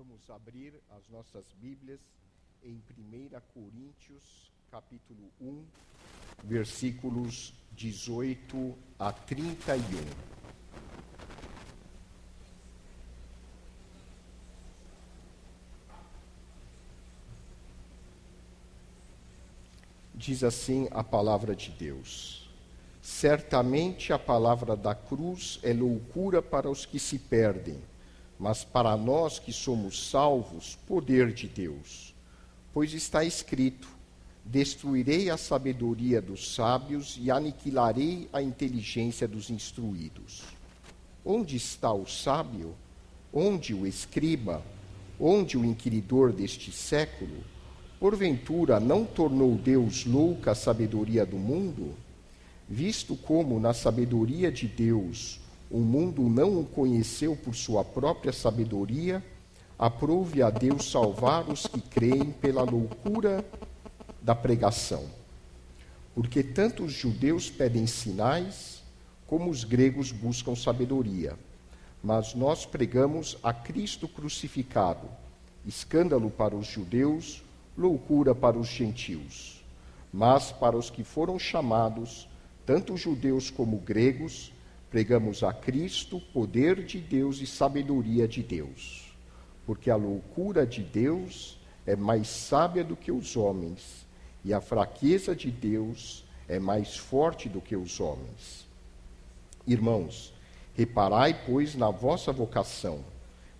Vamos abrir as nossas Bíblias em 1 Coríntios, capítulo 1, versículos 18 a 31. Diz assim a palavra de Deus: certamente a palavra da cruz é loucura para os que se perdem, mas para nós que somos salvos, poder de Deus. Pois está escrito: destruirei a sabedoria dos sábios e aniquilarei a inteligência dos instruídos. Onde está o sábio? Onde o escriba? Onde o inquiridor deste século? Porventura não tornou Deus louca a sabedoria do mundo? Visto como na sabedoria de Deus o mundo não o conheceu por sua própria sabedoria, aprove a Deus salvar os que creem pela loucura da pregação. Porque tanto os judeus pedem sinais, como os gregos buscam sabedoria. Mas nós pregamos a Cristo crucificado, escândalo para os judeus, loucura para os gentios. Mas para os que foram chamados, tanto judeus como gregos, pregamos a Cristo, poder de Deus e sabedoria de Deus. Porque a loucura de Deus é mais sábia do que os homens, e a fraqueza de Deus é mais forte do que os homens. Irmãos, reparai, pois, na vossa vocação,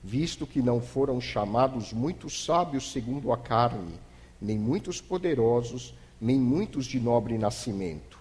visto que não foram chamados muitos sábios segundo a carne, nem muitos poderosos, nem muitos de nobre nascimento.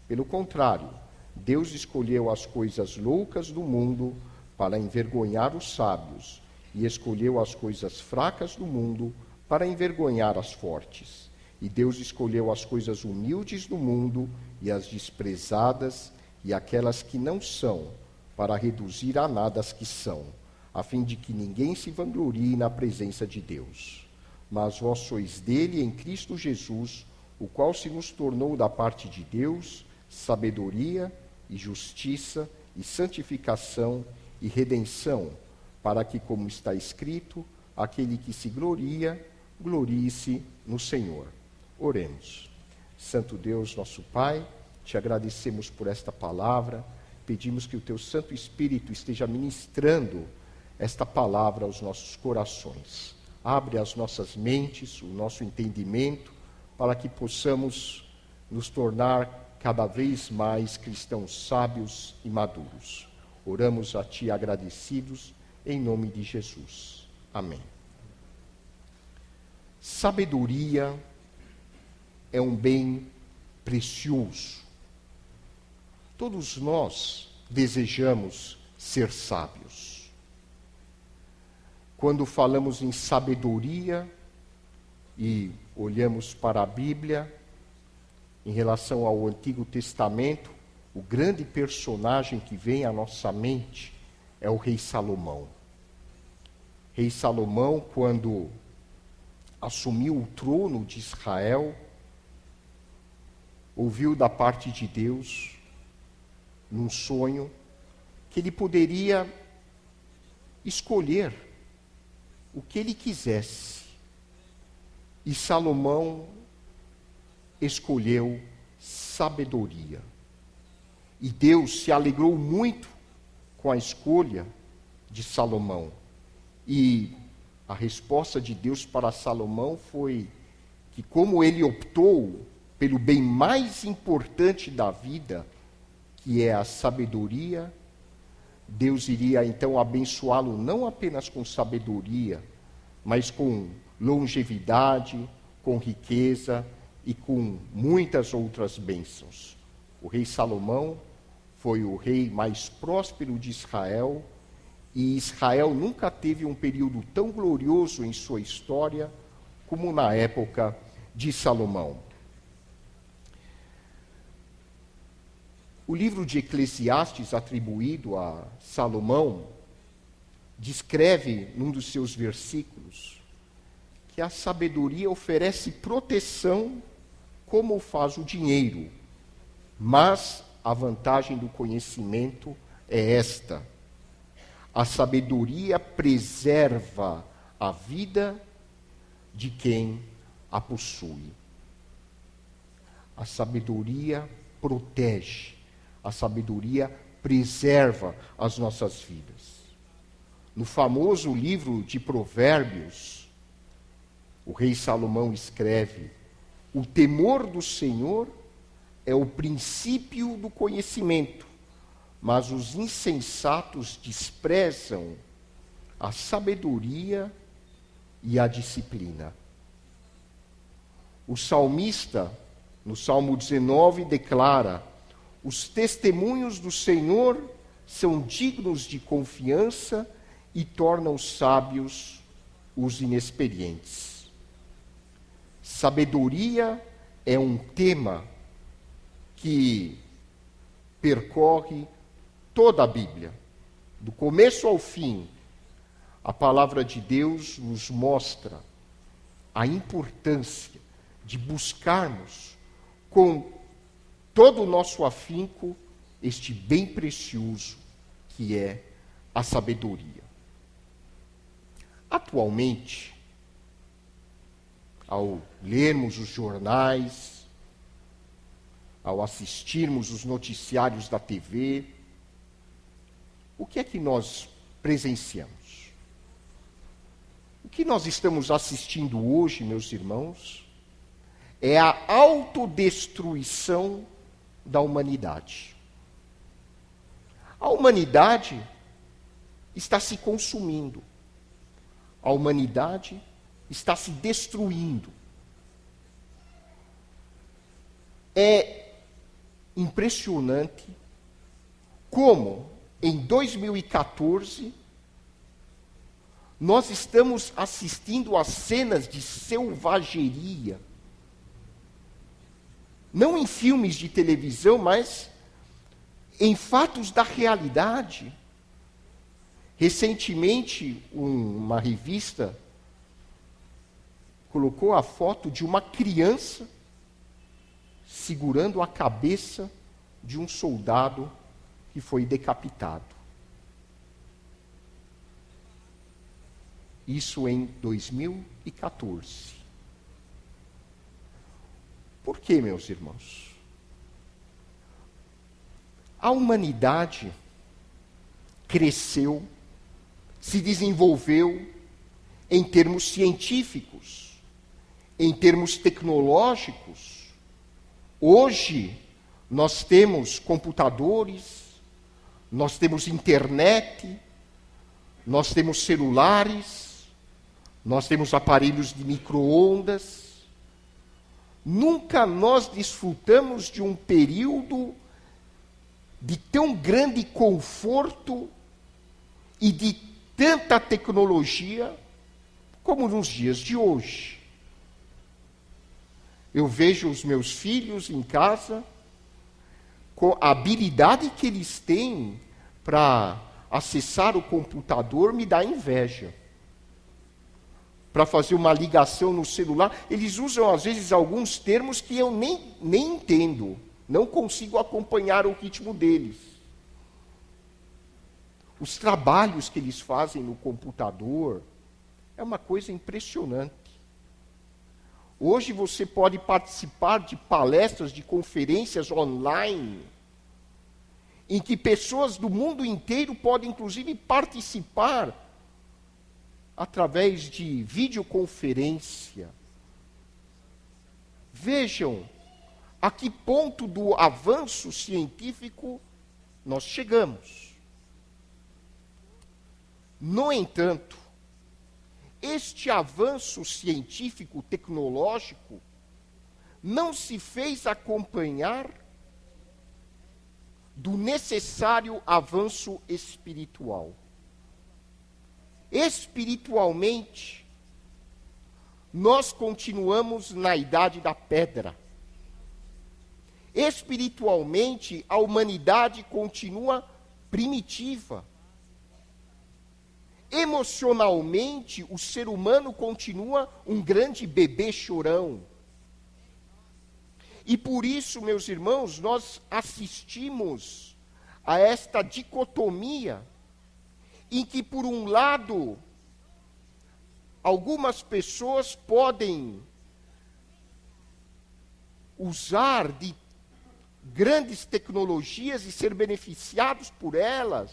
Pelo contrário, Deus escolheu as coisas loucas do mundo para envergonhar os sábios, e escolheu as coisas fracas do mundo para envergonhar as fortes. E Deus escolheu as coisas humildes do mundo e as desprezadas e aquelas que não são, para reduzir a nada as que são, a fim de que ninguém se vanglorie na presença de Deus. Mas vós sois dele em Cristo Jesus, o qual se nos tornou da parte de Deus sabedoria e justiça e santificação e redenção, para que, como está escrito, aquele que se gloria, glorie-se no Senhor. Oremos. Santo Deus, nosso Pai, te agradecemos por esta palavra, pedimos que o teu Santo Espírito esteja ministrando esta palavra aos nossos corações. Abre as nossas mentes, o nosso entendimento, para que possamos nos tornar cada vez mais cristãos sábios e maduros. Oramos a Ti agradecidos, em nome de Jesus. Amém. Sabedoria é um bem precioso. Todos nós desejamos ser sábios. Quando falamos em sabedoria e olhamos para a Bíblia, em relação ao Antigo Testamento, o grande personagem que vem à nossa mente é o rei Salomão. Rei Salomão, quando assumiu o trono de Israel, ouviu da parte de Deus, num sonho, que ele poderia escolher o que ele quisesse. E Salomão escolheu sabedoria. E Deus se alegrou muito com a escolha de Salomão. E a resposta de Deus para Salomão foi que, como ele optou pelo bem mais importante da vida, que é a sabedoria, Deus iria então abençoá-lo não apenas com sabedoria, mas com longevidade, com riqueza e com muitas outras bênçãos. O rei Salomão foi o rei mais próspero de Israel, e Israel nunca teve um período tão glorioso em sua história como na época de Salomão. O livro de Eclesiastes, atribuído a Salomão, descreve, num dos seus versículos, que a sabedoria oferece proteção como faz o dinheiro, mas a vantagem do conhecimento é esta: a sabedoria preserva a vida de quem a possui. A sabedoria protege, a sabedoria preserva as nossas vidas. No famoso livro de Provérbios, o rei Salomão escreve: o temor do Senhor é o princípio do conhecimento, mas os insensatos desprezam a sabedoria e a disciplina. O salmista, no Salmo 19, declara: os testemunhos do Senhor são dignos de confiança e tornam sábios os inexperientes. Sabedoria é um tema que percorre toda a Bíblia. Do começo ao fim, a palavra de Deus nos mostra a importância de buscarmos com todo o nosso afinco este bem precioso que é a sabedoria. Atualmente, ao lermos os jornais, ao assistirmos os noticiários da TV, o que é que nós presenciamos? O que nós estamos assistindo hoje, meus irmãos, é a autodestruição da humanidade. A humanidade está se consumindo. A humanidade está se destruindo. É impressionante como, em 2014, nós estamos assistindo a cenas de selvageria. Não em filmes de televisão, mas em fatos da realidade. Recentemente, uma revista colocou a foto de uma criança segurando a cabeça de um soldado que foi decapitado. Isso em 2014. Por quê, meus irmãos? A humanidade cresceu, se desenvolveu em termos científicos, em termos tecnológicos. Hoje, nós temos computadores, nós temos internet, nós temos celulares, nós temos aparelhos de micro-ondas. Nunca nós desfrutamos de um período de tão grande conforto e de tanta tecnologia como nos dias de hoje. Eu vejo os meus filhos em casa, com a habilidade que eles têm para acessar o computador, me dá inveja. Para fazer uma ligação no celular, eles usam às vezes alguns termos que eu nem entendo, não consigo acompanhar o ritmo deles. Os trabalhos que eles fazem no computador é uma coisa impressionante. Hoje você pode participar de palestras, de conferências online, em que pessoas do mundo inteiro podem, inclusive, participar através de videoconferência. Vejam a que ponto do avanço científico nós chegamos. No entanto, este avanço científico, tecnológico, não se fez acompanhar do necessário avanço espiritual. Espiritualmente, nós continuamos na idade da pedra. Espiritualmente, a humanidade continua primitiva. Emocionalmente, o ser humano continua um grande bebê chorão. E por isso, meus irmãos, nós assistimos a esta dicotomia em que, por um lado, algumas pessoas podem usar de grandes tecnologias e ser beneficiados por elas.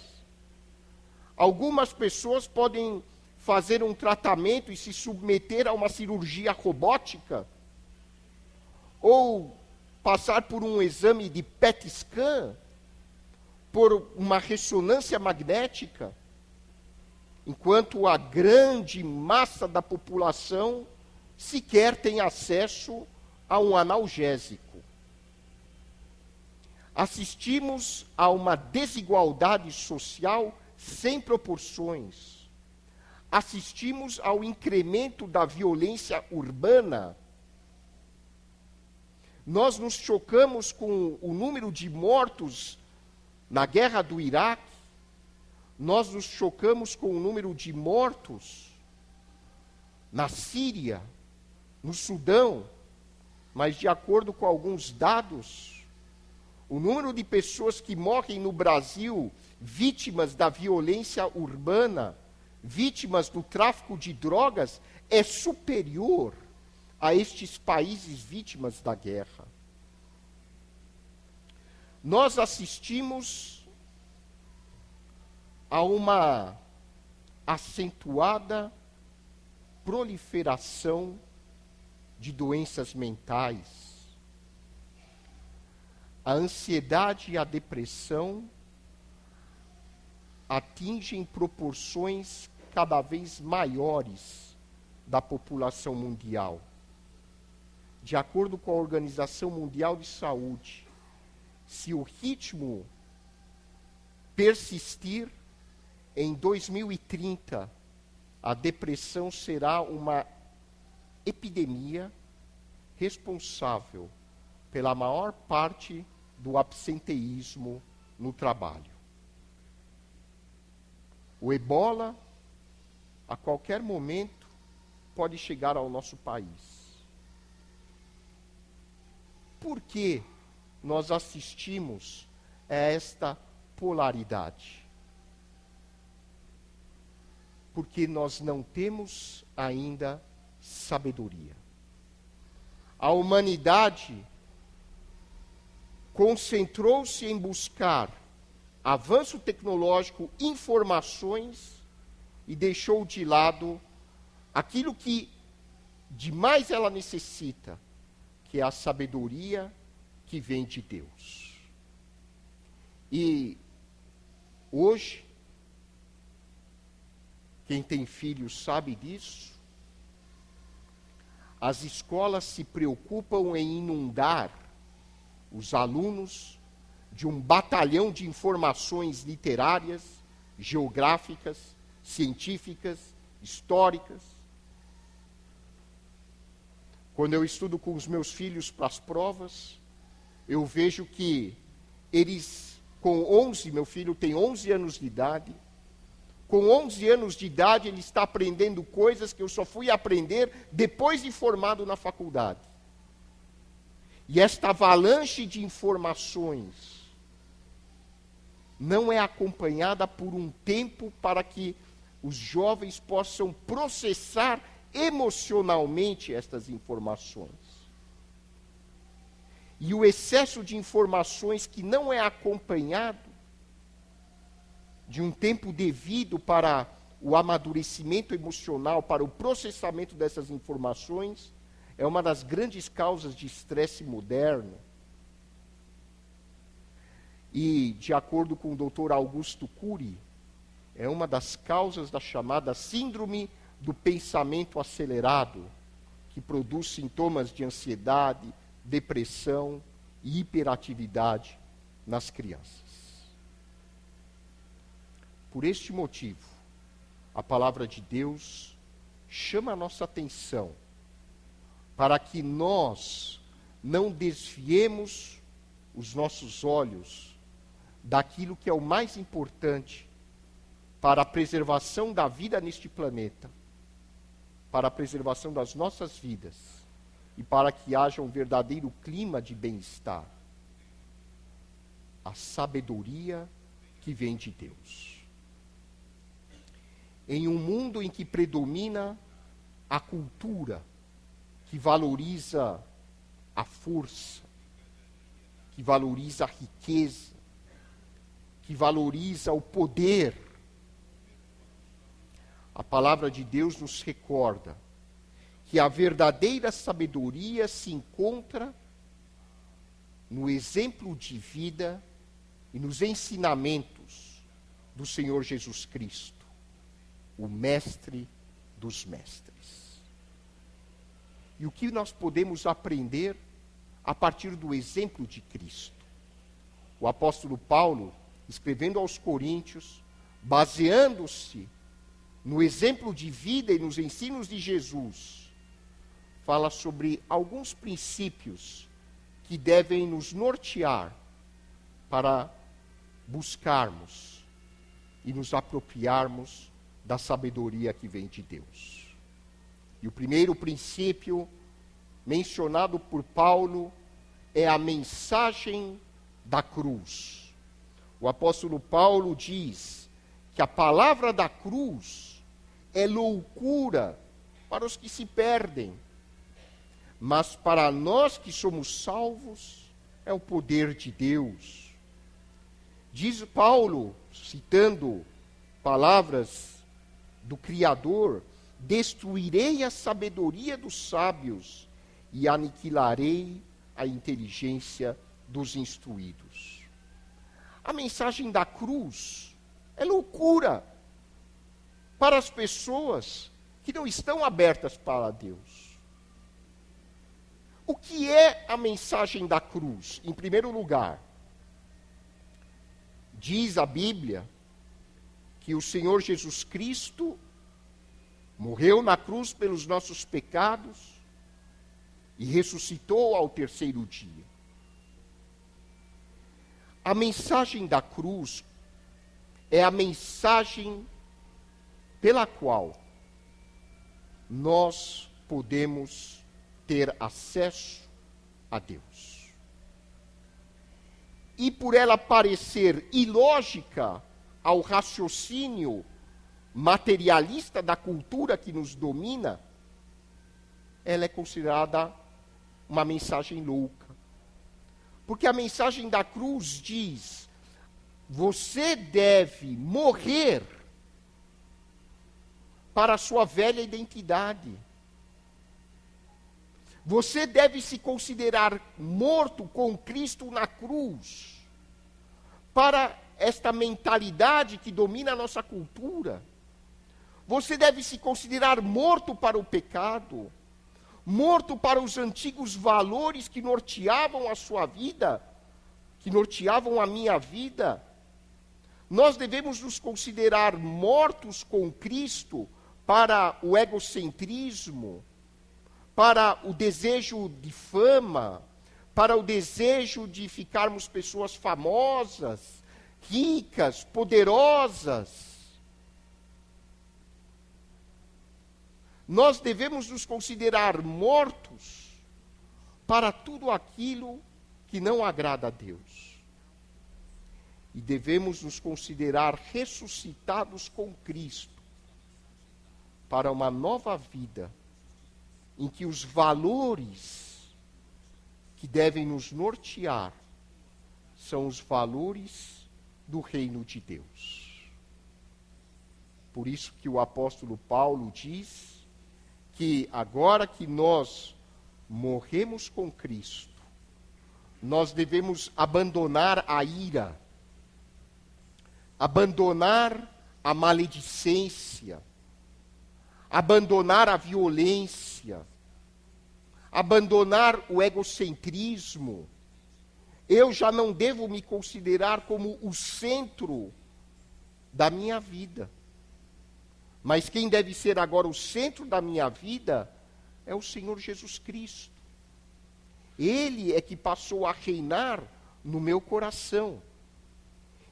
Algumas pessoas podem fazer um tratamento e se submeter a uma cirurgia robótica, ou passar por um exame de PET scan, por uma ressonância magnética, enquanto a grande massa da população sequer tem acesso a um analgésico. Assistimos a uma desigualdade social sem proporções. Assistimos ao incremento da violência urbana. Nós nos chocamos com o número de mortos na guerra do Iraque. Nós nos chocamos com o número de mortos na Síria, no Sudão. Mas, de acordo com alguns dados, o número de pessoas que morrem no Brasil vítimas da violência urbana, vítimas do tráfico de drogas, é superior a estes países vítimas da guerra. Nós assistimos a uma acentuada proliferação de doenças mentais. A ansiedade e a depressão atingem proporções cada vez maiores da população mundial. De acordo com a Organização Mundial de Saúde, se o ritmo persistir, em 2030, a depressão será uma epidemia responsável pela maior parte do absenteísmo no trabalho. O Ebola, a qualquer momento, pode chegar ao nosso país. Por que nós assistimos a esta polaridade? Porque nós não temos ainda sabedoria. A humanidade concentrou-se em buscar avanço tecnológico, informações, e deixou de lado aquilo que de mais ela necessita, que é a sabedoria que vem de Deus. E hoje, quem tem filhos sabe disso, as escolas se preocupam em inundar os alunos de um batalhão de informações literárias, geográficas, científicas, históricas. Quando eu estudo com os meus filhos para as provas, eu vejo que eles, meu filho tem 11 anos de idade, com 11 anos de idade ele está aprendendo coisas que eu só fui aprender depois de formado na faculdade. E esta avalanche de informações não é acompanhada por um tempo para que os jovens possam processar emocionalmente estas informações. E o excesso de informações que não é acompanhado de um tempo devido para o amadurecimento emocional, para o processamento dessas informações, é uma das grandes causas de estresse moderno. E, de acordo com o Dr. Augusto Cury, é uma das causas da chamada síndrome do pensamento acelerado, que produz sintomas de ansiedade, depressão e hiperatividade nas crianças. Por este motivo, a palavra de Deus chama a nossa atenção para que nós não desviemos os nossos olhos daquilo que é o mais importante para a preservação da vida neste planeta, para a preservação das nossas vidas e para que haja um verdadeiro clima de bem-estar. A sabedoria que vem de Deus. Em um mundo em que predomina a cultura que valoriza a força, que valoriza a riqueza, que valoriza o poder. A palavra de Deus nos recorda que a verdadeira sabedoria se encontra no exemplo de vida e nos ensinamentos do Senhor Jesus Cristo, o Mestre dos Mestres. E o que nós podemos aprender a partir do exemplo de Cristo? O apóstolo Paulo, escrevendo aos Coríntios, baseando-se no exemplo de vida e nos ensinos de Jesus, fala sobre alguns princípios que devem nos nortear para buscarmos e nos apropriarmos da sabedoria que vem de Deus. E o primeiro princípio mencionado por Paulo é a mensagem da cruz. O apóstolo Paulo diz que a palavra da cruz é loucura para os que se perdem, mas para nós que somos salvos é o poder de Deus. Diz Paulo, citando palavras do Criador: destruirei a sabedoria dos sábios e aniquilarei a inteligência dos instruídos. A mensagem da cruz é loucura para as pessoas que não estão abertas para Deus. O que é a mensagem da cruz? Em primeiro lugar, diz a Bíblia que o Senhor Jesus Cristo morreu na cruz pelos nossos pecados e ressuscitou ao terceiro dia. A mensagem da cruz é a mensagem pela qual nós podemos ter acesso a Deus. E por ela parecer ilógica ao raciocínio materialista da cultura que nos domina, ela é considerada uma mensagem louca. Porque a mensagem da cruz diz: você deve morrer para a sua velha identidade. Você deve se considerar morto com Cristo na cruz para esta mentalidade que domina a nossa cultura. Você deve se considerar morto para o pecado, morto para os antigos valores que norteavam a sua vida, que norteavam a minha vida. Nós devemos nos considerar mortos com Cristo para o egocentrismo, para o desejo de fama, para o desejo de ficarmos pessoas famosas, ricas, poderosas. Nós devemos nos considerar mortos para tudo aquilo que não agrada a Deus. E devemos nos considerar ressuscitados com Cristo para uma nova vida, em que os valores que devem nos nortear são os valores do reino de Deus. Por isso que o apóstolo Paulo diz que agora que nós morremos com Cristo, nós devemos abandonar a ira, abandonar a maledicência, abandonar a violência, abandonar o egocentrismo. Eu já não devo me considerar como o centro da minha vida. Mas quem deve ser agora o centro da minha vida é o Senhor Jesus Cristo. Ele é que passou a reinar no meu coração.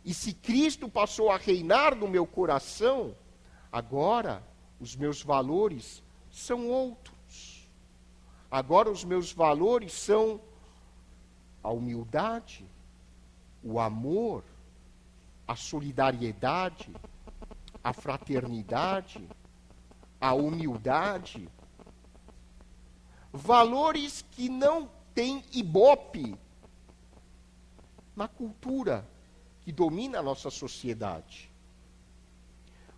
E se Cristo passou a reinar no meu coração, agora os meus valores são outros. Agora os meus valores são a humildade, o amor, a solidariedade, a fraternidade, a humildade, valores que não têm ibope na cultura que domina a nossa sociedade.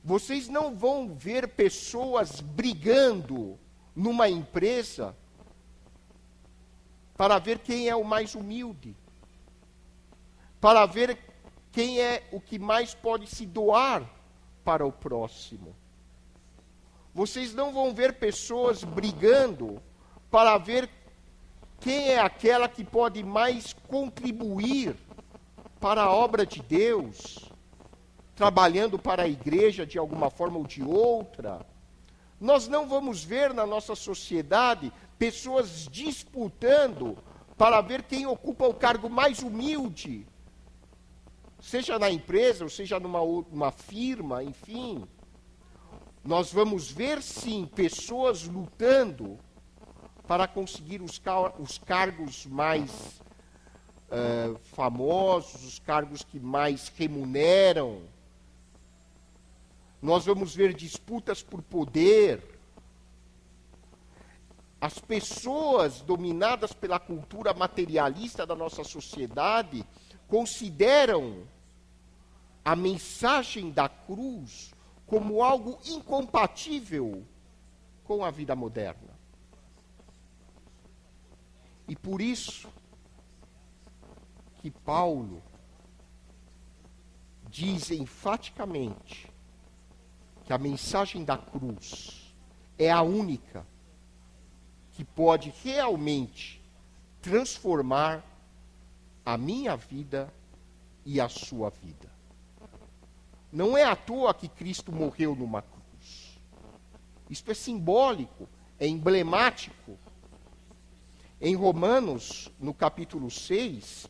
Vocês não vão ver pessoas brigando numa empresa para ver quem é o mais humilde, para ver quem é o que mais pode se doar para o próximo. Vocês não vão ver pessoas brigando para ver quem é aquela que pode mais contribuir para a obra de Deus, trabalhando para a igreja de alguma forma ou de outra. Nós não vamos ver na nossa sociedade pessoas disputando para ver quem ocupa o cargo mais humilde, seja na empresa, ou seja numa firma, enfim. Nós vamos ver, sim, pessoas lutando para conseguir os cargos mais famosos, os cargos que mais remuneram. Nós vamos ver disputas por poder. As pessoas dominadas pela cultura materialista da nossa sociedade consideram a mensagem da cruz como algo incompatível com a vida moderna. E por isso que Paulo diz enfaticamente que a mensagem da cruz é a única que pode realmente transformar a minha vida e a sua vida. Não é à toa que Cristo morreu numa cruz. Isto é simbólico, é emblemático. Em Romanos, no capítulo 6,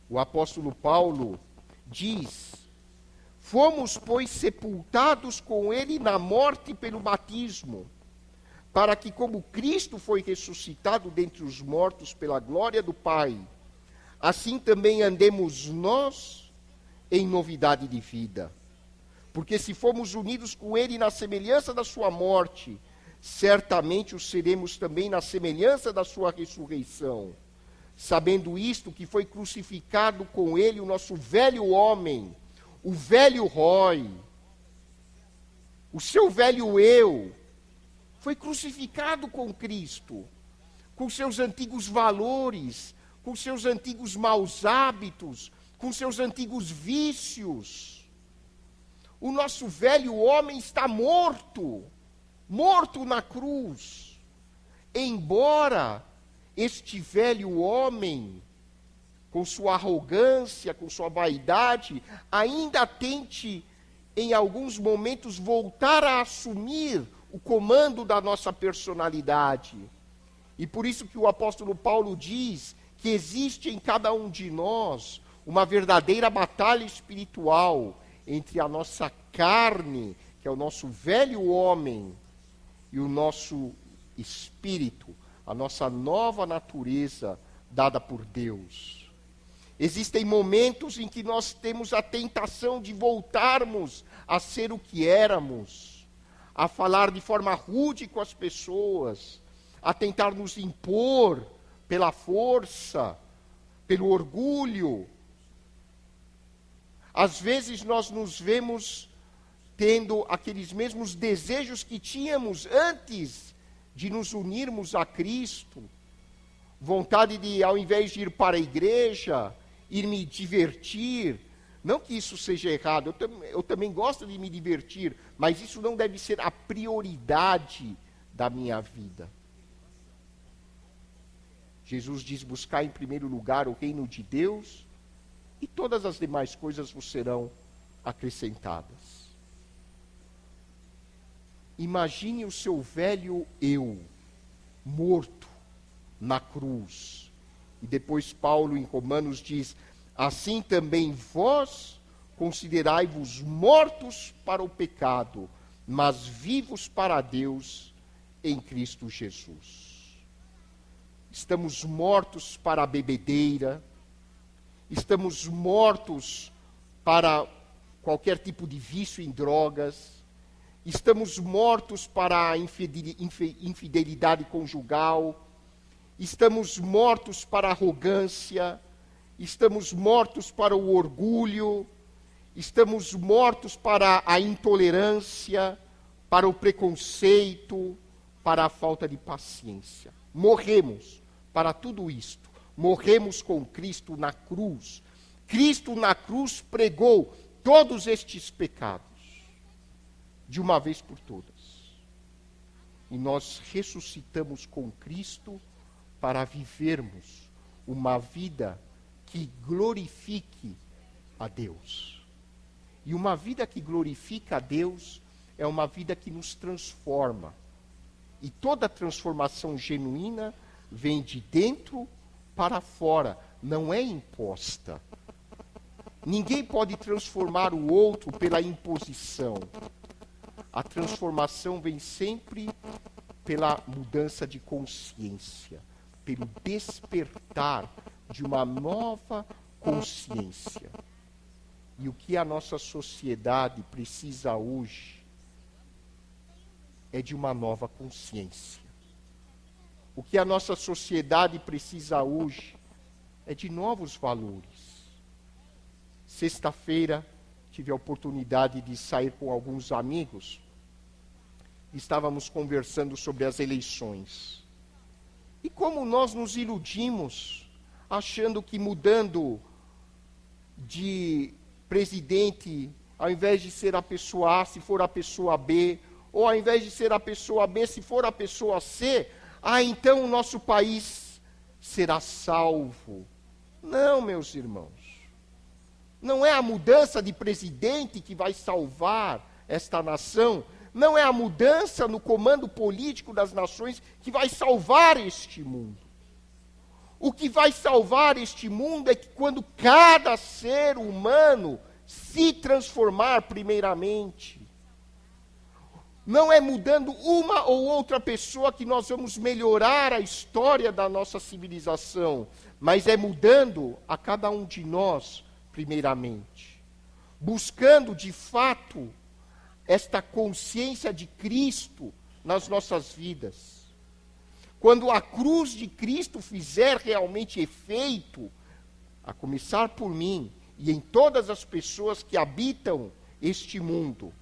o apóstolo Paulo diz: fomos, pois, sepultados com ele na morte pelo batismo, para que, como Cristo foi ressuscitado dentre os mortos pela glória do Pai, assim também andemos nós em novidade de vida. Porque se formos unidos com ele na semelhança da sua morte, certamente o seremos também na semelhança da sua ressurreição. Sabendo isto, que foi crucificado com ele o nosso velho homem, o velho Roy, o seu velho eu, foi crucificado com Cristo, com seus antigos valores, com seus antigos maus hábitos, com seus antigos vícios. O nosso velho homem está morto, morto na cruz. Embora este velho homem, com sua arrogância, com sua vaidade, ainda tente, em alguns momentos, voltar a assumir o comando da nossa personalidade. E por isso que o apóstolo Paulo diz que existe em cada um de nós uma verdadeira batalha espiritual entre a nossa carne, que é o nosso velho homem, e o nosso espírito, a nossa nova natureza dada por Deus. Existem momentos em que nós temos a tentação de voltarmos a ser o que éramos, a falar de forma rude com as pessoas, a tentar nos impor pela força, pelo orgulho. Às vezes nós nos vemos tendo aqueles mesmos desejos que tínhamos antes de nos unirmos a Cristo. Vontade de, ao invés de ir para a igreja, ir me divertir. Não que isso seja errado, eu também gosto de me divertir, mas isso não deve ser a prioridade da minha vida. Jesus diz: buscar em primeiro lugar o reino de Deus, e todas as demais coisas vos serão acrescentadas. Imagine o seu velho eu, morto na cruz. E depois Paulo em Romanos diz: assim também vós considerai-vos mortos para o pecado, mas vivos para Deus em Cristo Jesus. Estamos mortos para a bebedeira, estamos mortos para qualquer tipo de vício em drogas, estamos mortos para a infidelidade conjugal, estamos mortos para a arrogância, estamos mortos para o orgulho, estamos mortos para a intolerância, para o preconceito, para a falta de paciência. Morremos para tudo isto. Morremos com Cristo na cruz. Cristo na cruz pregou todos estes pecados, de uma vez por todas. E nós ressuscitamos com Cristo para vivermos uma vida que glorifique a Deus. E uma vida que glorifica a Deus é uma vida que nos transforma. E toda transformação genuína vem de dentro para fora, não é imposta. Ninguém pode transformar o outro pela imposição. A transformação vem sempre pela mudança de consciência, pelo despertar de uma nova consciência. E o que a nossa sociedade precisa hoje é de uma nova consciência. O que a nossa sociedade precisa hoje é de novos valores. Sexta-feira, tive a oportunidade de sair com alguns amigos. Estávamos conversando sobre as eleições. E como nós nos iludimos, achando que mudando de presidente, ao invés de ser a pessoa A, se for a pessoa B, ou ao invés de ser a pessoa B, se for a pessoa C, então o nosso país será salvo. Não, meus irmãos. Não é a mudança de presidente que vai salvar esta nação. Não é a mudança no comando político das nações que vai salvar este mundo. O que vai salvar este mundo é que quando cada ser humano se transformar primeiramente. Não é mudando uma ou outra pessoa que nós vamos melhorar a história da nossa civilização, mas é mudando a cada um de nós primeiramente. Buscando, de fato, esta consciência de Cristo nas nossas vidas. Quando a cruz de Cristo fizer realmente efeito, a começar por mim e em todas as pessoas que habitam este mundo,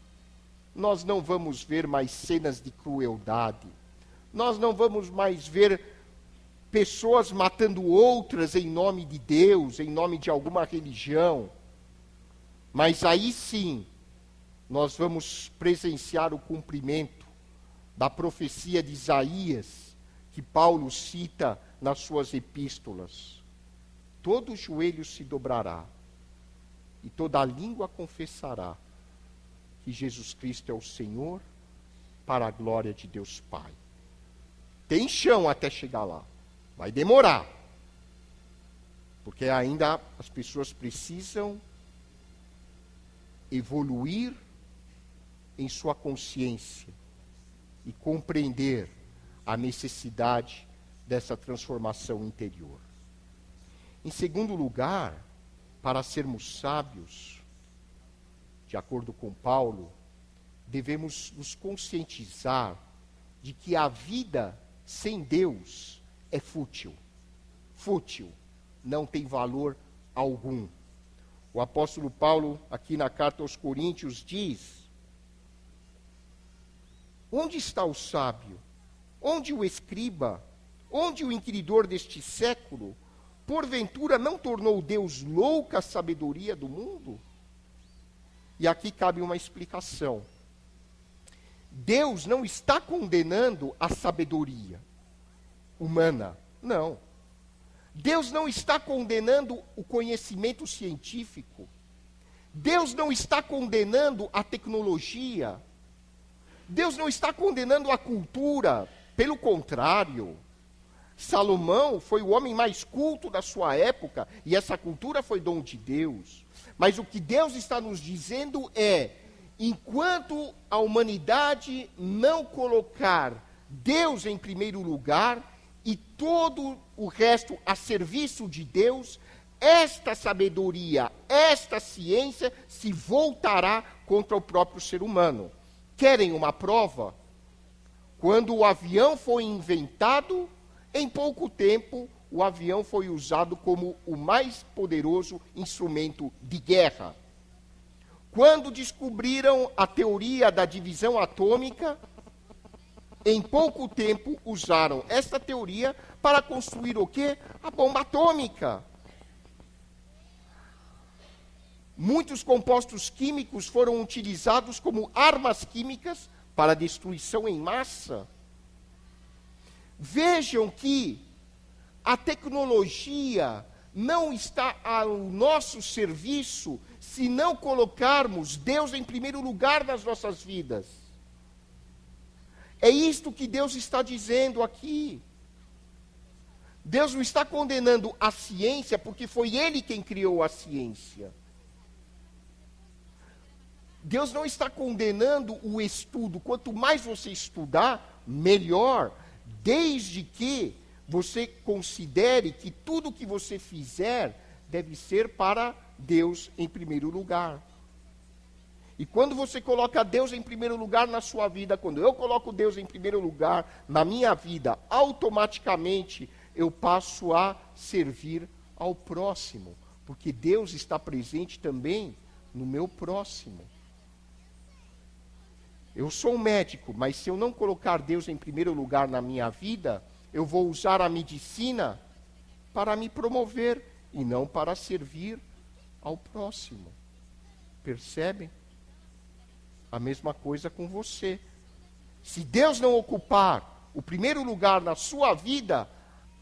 nós não vamos ver mais cenas de crueldade. Nós não vamos mais ver pessoas matando outras em nome de Deus, em nome de alguma religião. Mas aí sim, nós vamos presenciar o cumprimento da profecia de Isaías, que Paulo cita nas suas epístolas. Todo joelho se dobrará e toda língua confessará que Jesus Cristo é o Senhor, para a glória de Deus Pai. Tem chão até chegar lá. Vai demorar. Porque ainda as pessoas precisam evoluir em sua consciência e compreender a necessidade dessa transformação interior. Em segundo lugar, para sermos sábios, de acordo com Paulo, devemos nos conscientizar de que a vida sem Deus é fútil. Fútil, não tem valor algum. O apóstolo Paulo, aqui na carta aos Coríntios, diz: onde está o sábio? Onde o escriba? Onde o inquiridor deste século? Porventura não tornou Deus louca a sabedoria do mundo? E aqui cabe uma explicação. Deus não está condenando a sabedoria humana, não. Deus não está condenando o conhecimento científico. Deus não está condenando a tecnologia. Deus não está condenando a cultura. Pelo contrário, Salomão foi o homem mais culto da sua época, e essa cultura foi dom de Deus. Mas o que Deus está nos dizendo é, enquanto a humanidade não colocar Deus em primeiro lugar e todo o resto a serviço de Deus, esta sabedoria, esta ciência se voltará contra o próprio ser humano. Querem uma prova? Quando o avião foi inventado, em pouco tempo, o avião foi usado como o mais poderoso instrumento de guerra. Quando descobriram a teoria da divisão atômica, em pouco tempo usaram esta teoria para construir o quê? A bomba atômica. Muitos compostos químicos foram utilizados como armas químicas para destruição em massa. Vejam que a tecnologia não está ao nosso serviço se não colocarmos Deus em primeiro lugar nas nossas vidas. É isto que Deus está dizendo aqui. Deus não está condenando a ciência, porque foi Ele quem criou a ciência. Deus não está condenando o estudo. Quanto mais você estudar, melhor. Desde que você considere que tudo que você fizer deve ser para Deus em primeiro lugar. E quando você coloca Deus em primeiro lugar na sua vida, quando eu coloco Deus em primeiro lugar na minha vida, automaticamente eu passo a servir ao próximo. Porque Deus está presente também no meu próximo. Eu sou um médico, mas se eu não colocar Deus em primeiro lugar na minha vida, eu vou usar a medicina para me promover e não para servir ao próximo. Percebem? A mesma coisa com você. Se Deus não ocupar o primeiro lugar na sua vida,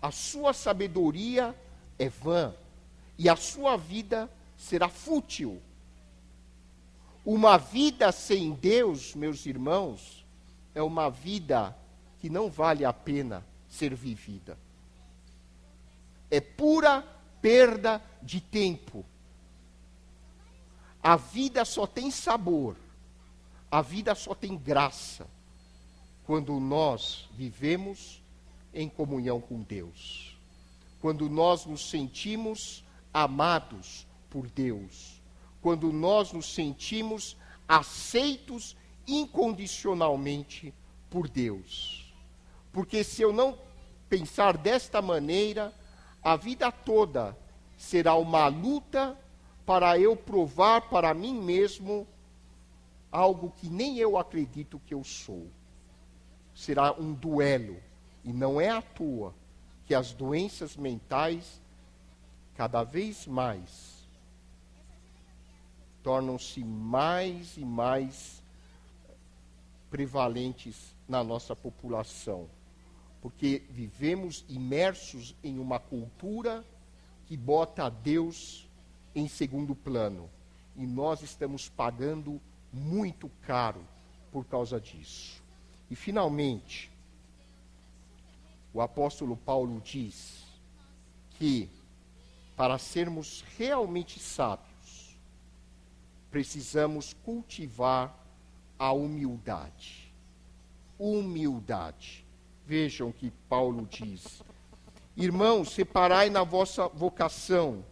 a sua sabedoria é vã e a sua vida será fútil. Uma vida sem Deus, meus irmãos, é uma vida que não vale a pena ser vivida. É pura perda de tempo. A vida só tem sabor, a vida só tem graça, quando nós vivemos em comunhão com Deus. Quando nós nos sentimos amados por Deus. Quando nós nos sentimos aceitos incondicionalmente por Deus. Porque se eu não pensar desta maneira, a vida toda será uma luta para eu provar para mim mesmo algo que nem eu acredito que eu sou. Será um duelo. E não é à toa que as doenças mentais, cada vez mais, tornam-se mais e mais prevalentes na nossa população. Porque vivemos imersos em uma cultura que bota Deus em segundo plano. E nós estamos pagando muito caro por causa disso. E, finalmente, o apóstolo Paulo diz que, para sermos realmente sábios, precisamos cultivar a humildade. Humildade. Vejam o que Paulo diz. Irmãos, separai na vossa vocação,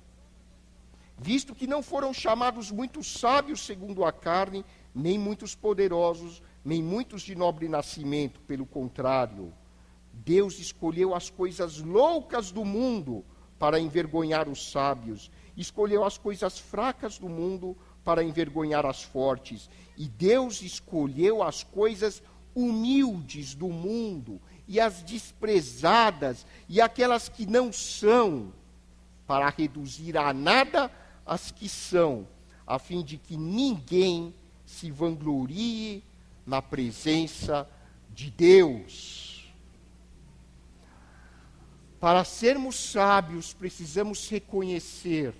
visto que não foram chamados muitos sábios segundo a carne, nem muitos poderosos, nem muitos de nobre nascimento. Pelo contrário, Deus escolheu as coisas loucas do mundo para envergonhar os sábios. Escolheu as coisas fracas do mundo para envergonhar as fortes. E Deus escolheu as coisas humildes do mundo e as desprezadas e aquelas que não são, para reduzir a nada as que são, a fim de que ninguém se vanglorie na presença de Deus. Para sermos sábios, precisamos reconhecer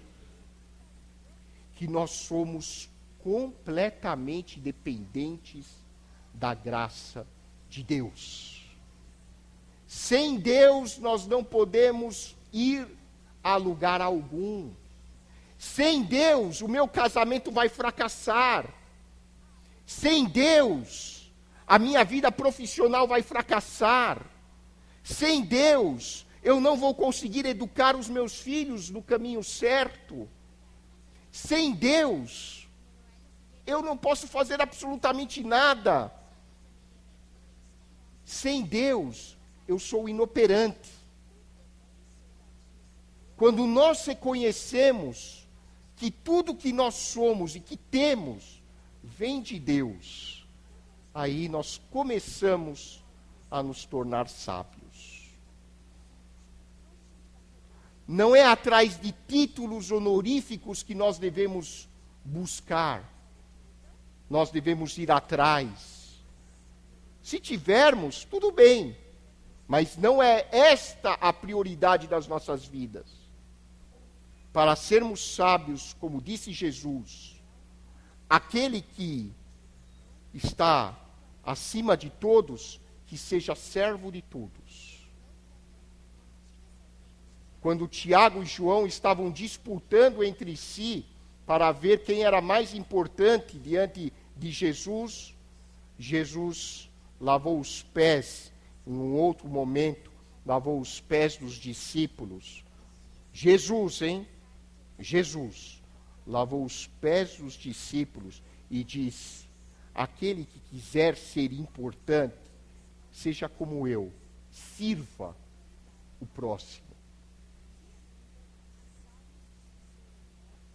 que nós somos completamente dependentes da graça de Deus. Sem Deus, nós não podemos ir a lugar algum. Sem Deus, o meu casamento vai fracassar. Sem Deus, a minha vida profissional vai fracassar. Sem Deus, eu não vou conseguir educar os meus filhos no caminho certo. Sem Deus, eu não posso fazer absolutamente nada. Sem Deus, eu sou inoperante. Quando nós reconhecemos que tudo que nós somos e que temos vem de Deus, aí nós começamos a nos tornar sábios. Não é atrás de títulos honoríficos que nós devemos buscar. Nós devemos ir atrás. Se tivermos, tudo bem. Mas não é esta a prioridade das nossas vidas. Para sermos sábios, como disse Jesus, aquele que está acima de todos, que seja servo de todos. Quando Tiago e João estavam disputando entre si para ver quem era mais importante diante de Jesus, Jesus lavou os pés, em um outro momento, lavou os pés dos discípulos. Jesus lavou os pés dos discípulos e disse: aquele que quiser ser importante, seja como eu, sirva o próximo.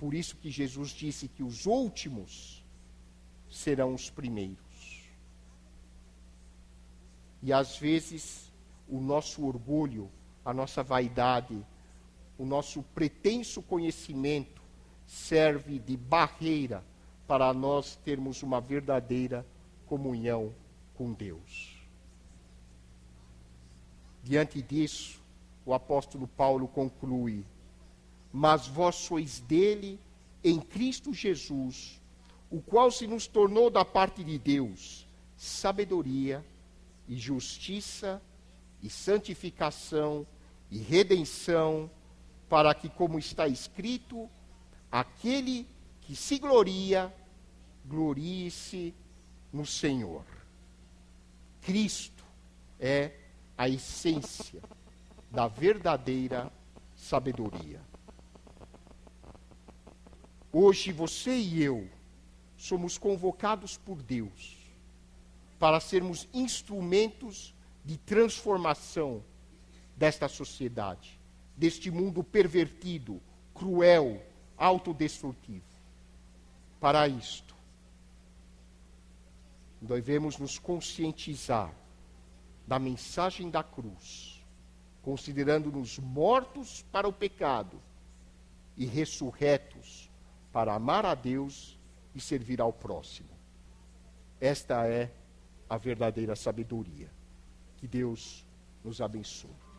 Por isso que Jesus disse que os últimos serão os primeiros. E às vezes o nosso orgulho, a nossa vaidade, o nosso pretenso conhecimento serve de barreira para nós termos uma verdadeira comunhão com Deus. Diante disso, o apóstolo Paulo conclui: mas vós sois dele em Cristo Jesus, o qual se nos tornou da parte de Deus sabedoria e justiça e santificação e redenção, para que, como está escrito, aquele que se gloria, glorie-se no Senhor. Cristo é a essência da verdadeira sabedoria. Hoje você e eu somos convocados por Deus para sermos instrumentos de transformação desta sociedade, deste mundo pervertido, cruel, autodestrutivo. Para isto, devemos nos conscientizar da mensagem da cruz, considerando-nos mortos para o pecado e ressurretos para amar a Deus e servir ao próximo. Esta é a verdadeira sabedoria. Que Deus nos abençoe.